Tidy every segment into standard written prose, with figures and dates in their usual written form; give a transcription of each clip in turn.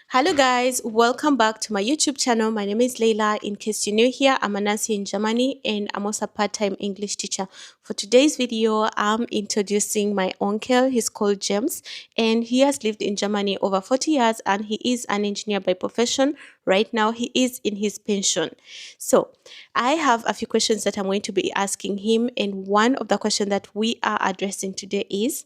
Hello guys, welcome back to my YouTube channel. My name is Leila. In case you're new here, I'm a nurse in Germany and I'm also a part-time English teacher. For today's video, I'm introducing my uncle. He's called James and he has lived in Germany over 40 years and he is an engineer by profession. Right now, he is in his pension. So I have a few questions that I'm going to be asking him, and one of the questions that we are addressing today is,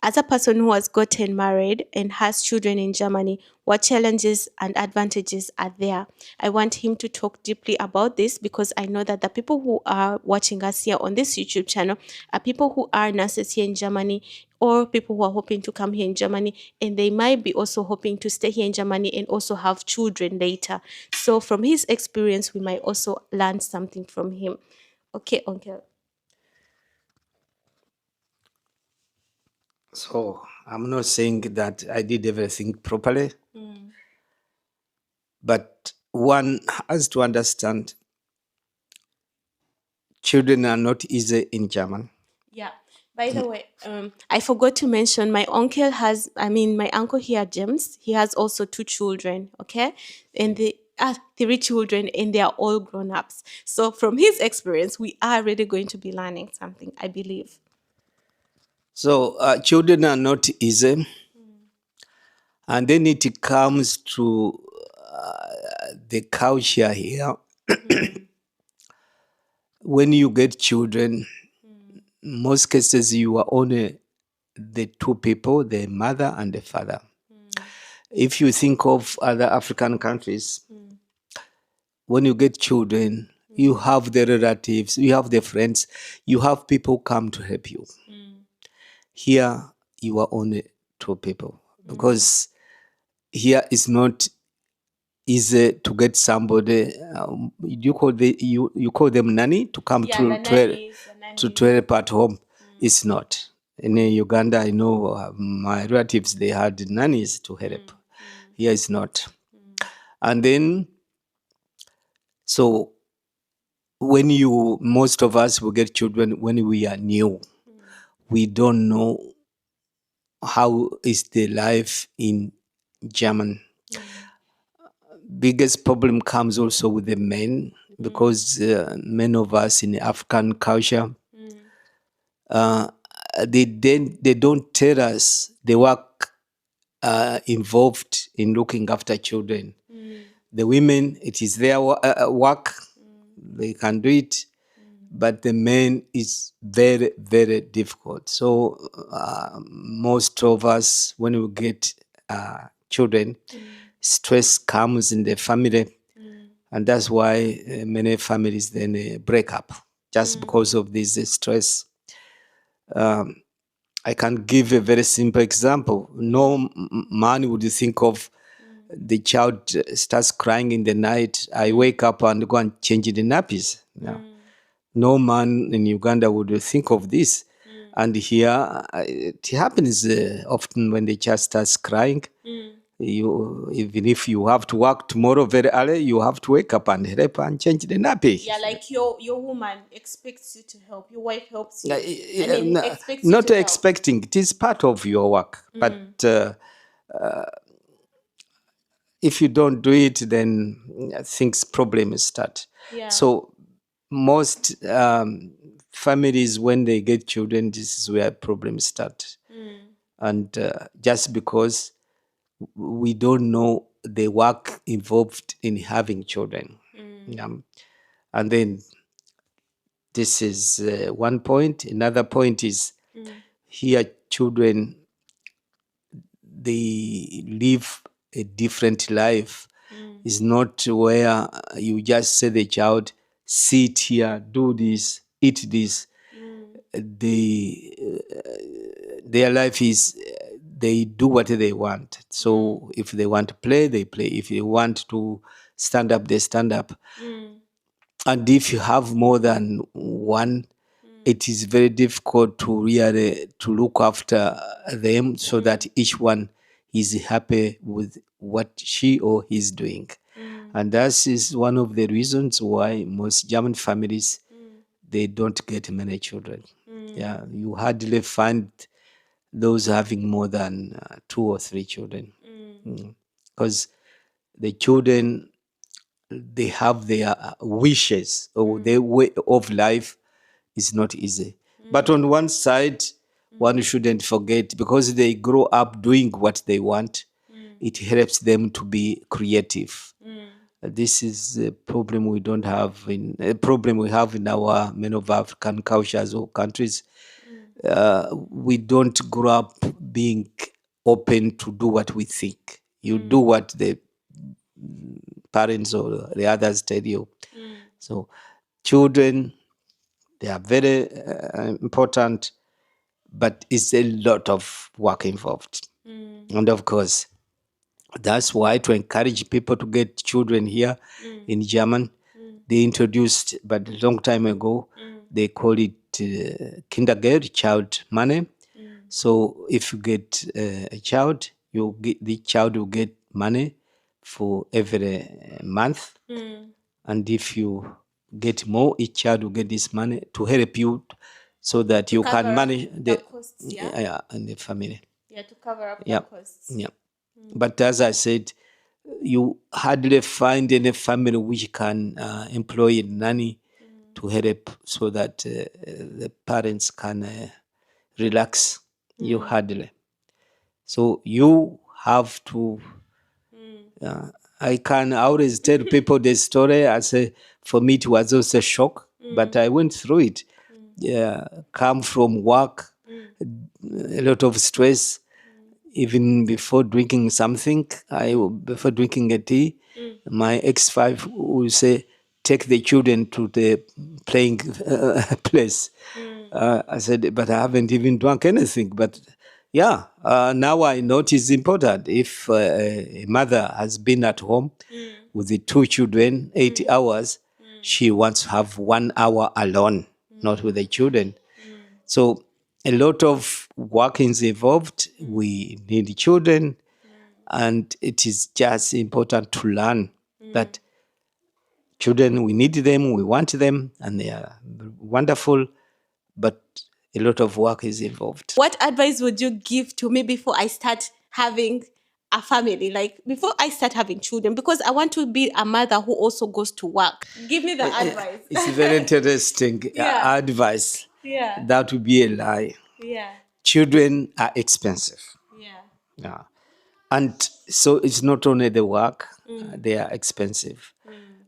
as a person who has gotten married and has children in Germany, what challenges and advantages are there? I want him to talk deeply about this because I know that the people who are watching us here on this YouTube channel are people who are nurses here in Germany or people who are hoping to come here in Germany, and they might be also hoping to stay here in Germany and also have children later. So from his experience, we might also learn something from him. Okay, Uncle. So I'm not saying that I did everything properly, but one has to understand children are not easy in German. Yeah. By the way, I forgot to mention my uncle has, my uncle here, James, he has also two children, okay? And they are three children and they are all grown ups. So from his experience, we are really going to be learning something, I believe. So children are not easy. And then it comes to the culture here. When you get children, most cases you are only the two people, the mother and the father. If you think of other African countries, when you get children, you have the relatives, you have the friends, you have people come to help you. Here, you are only two people because here is not easy to get somebody. You call them nanny to come to help at home. It's not. In Uganda, I know my relatives, they had nannies to help. Here it's not. And then, so most of us will get children when we are new. We don't know how is the life in German. Biggest problem comes also with the men because many of us in African culture, they don't tell us the work involved in looking after children. The women, it is their work, they can do it, but the men is very, very difficult. So most of us, when we get children, stress comes in the family, and that's why many families then break up just because of this stress. I can give a very simple example. No man would think of the child starts crying in the night, I wake up and go and change the nappies. No man in Uganda would think of this. And here, it happens often when the child starts crying. Even if you have to work tomorrow very early, you have to wake up and help and change the nappy. Yeah, like your woman expects you to help. Your wife helps you. Expects you Not to help. expecting, it is part of your work. But if you don't do it, then things problems start. Yeah. So most families, when they get children, this is where problems start. And just because we don't know the work involved in having children. And then this is one point. Another point is here children, they live a different life. It's not where you just say the child, sit here, do this, eat this. Their life is, they do what they want. So if they want to play, they play. If they want to stand up, they stand up. And if you have more than one, it is very difficult to really to look after them so that each one is happy with what she or he is doing. And that is one of the reasons why most German families, they don't get many children. Yeah, you hardly find those having more than 2 or 3 children. Because the children, they have their wishes or their way of life is not easy. But on one side, one shouldn't forget, because they grow up doing what they want, it helps them to be creative. This is a problem we don't have a problem we have in our many of African cultures or countries. We don't grow up being open to do what we think. You do what the parents or the others tell you. So children, they are very important, but it's a lot of work involved. And of course, that's why, to encourage people to get children here in German, they introduced, but a long time ago, they call it Kindergeld, child money. So if you get a child, the child will get money for every month. And if you get more, each child will get this money to help you so that you can manage the costs, and the family. Yeah, to cover up the costs. Yeah. But as I said, you hardly find any family which can employ a nanny to help so that the parents can relax. You hardly. So you have to. I can always tell people the story. I say, for me, it was also a shock, but I went through it. Yeah, come from work, a lot of stress. Even before drinking something, before drinking a tea, my ex-wife would say, take the children to the playing place. I said, but I haven't even drunk anything. But yeah, now I know it is important. If a mother has been at home with the two children 8 hours, she wants to have 1 hour alone, not with the children. So a lot of work is involved. We need children, and it is just important to learn that children, we need them, we want them, and they are wonderful, but a lot of work is involved. What advice would you give to me before I start having a family, like before I start having children? Because I want to be a mother who also goes to work. Give me the advice. It's very interesting advice. Yeah. That would be a lie. Yeah. Children are expensive. Yeah. And so it's not only the work, they are expensive.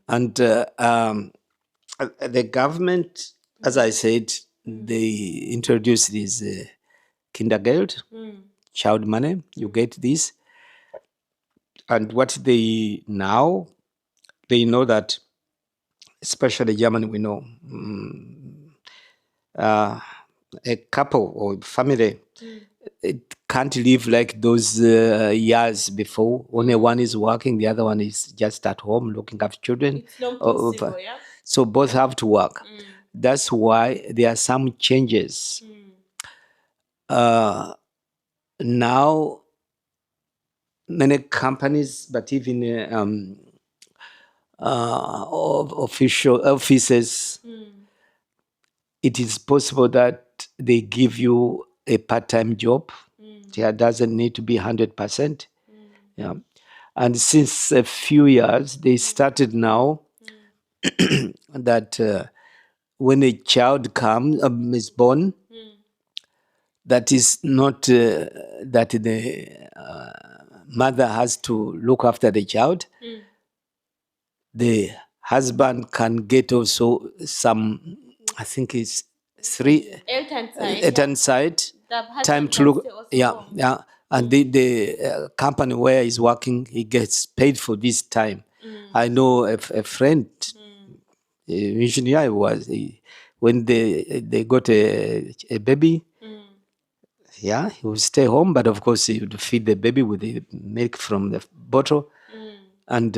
And the government, as I said, they introduced this Kindergeld, child money. You get this. And what they know that, especially Germany, we know, a couple or family, it can't live like those years before. Only one is working, the other one is just at home looking after children. It's not possible, yeah? So both have to work. That's why there are some changes. Now, many companies, but even official offices, it is possible that they give you a part-time job. It doesn't need to be 100%. Yeah. And since a few years, they started now that when a child is born, that is not that the mother has to look after the child. The husband can get also some, I think it's 3 8 side time to look. Yeah. And the company where he's working, he gets paid for this time. I know a friend, engineer when they got a baby, yeah, he would stay home, but of course he would feed the baby with the milk from the bottle. And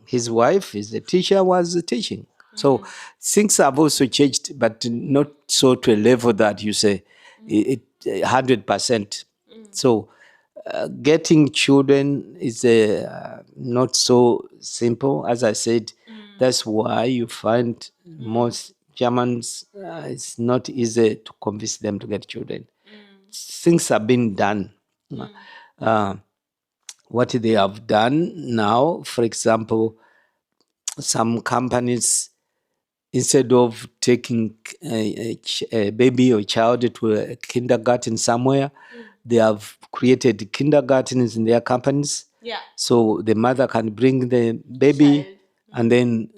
his wife is a teacher, was teaching. So things have also changed, but not so to a level that you say it 100%. So getting children is not so simple. As I said, that's why you find most Germans, it's not easy to convince them to get children. Things have been done. what they have done now. For example, some companies, instead of taking a baby or child to a kindergarten somewhere, they have created kindergartens in their companies. Yeah. So the mother can bring the baby, and then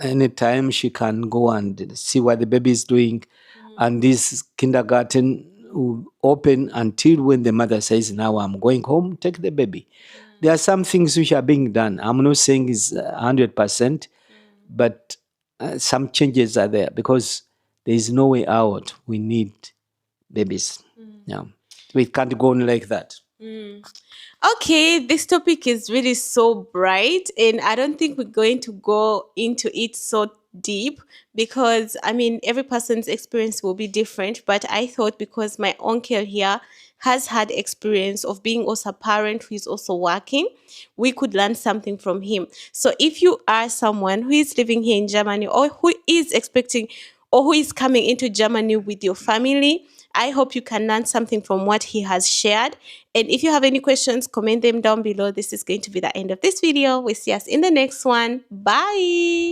anytime she can go and see what the baby is doing. And this kindergarten will open until when the mother says, now I'm going home, take the baby. There are some things which are being done. I'm not saying it's 100%, but some changes are there because there is no way out. We need babies. Yeah, we can't go on like that. Okay, this topic is really so bright, and I don't think we're going to go into it so deep because I mean, every person's experience will be different. But I thought because my uncle here has had experience of being also a parent who is also working, we could learn something from him. So if you are someone who is living here in Germany or who is expecting or who is coming into Germany with your family, I hope you can learn something from what he has shared. And if you have any questions, comment them down below. This is going to be the end of this video. We'll see us in the next one. Bye.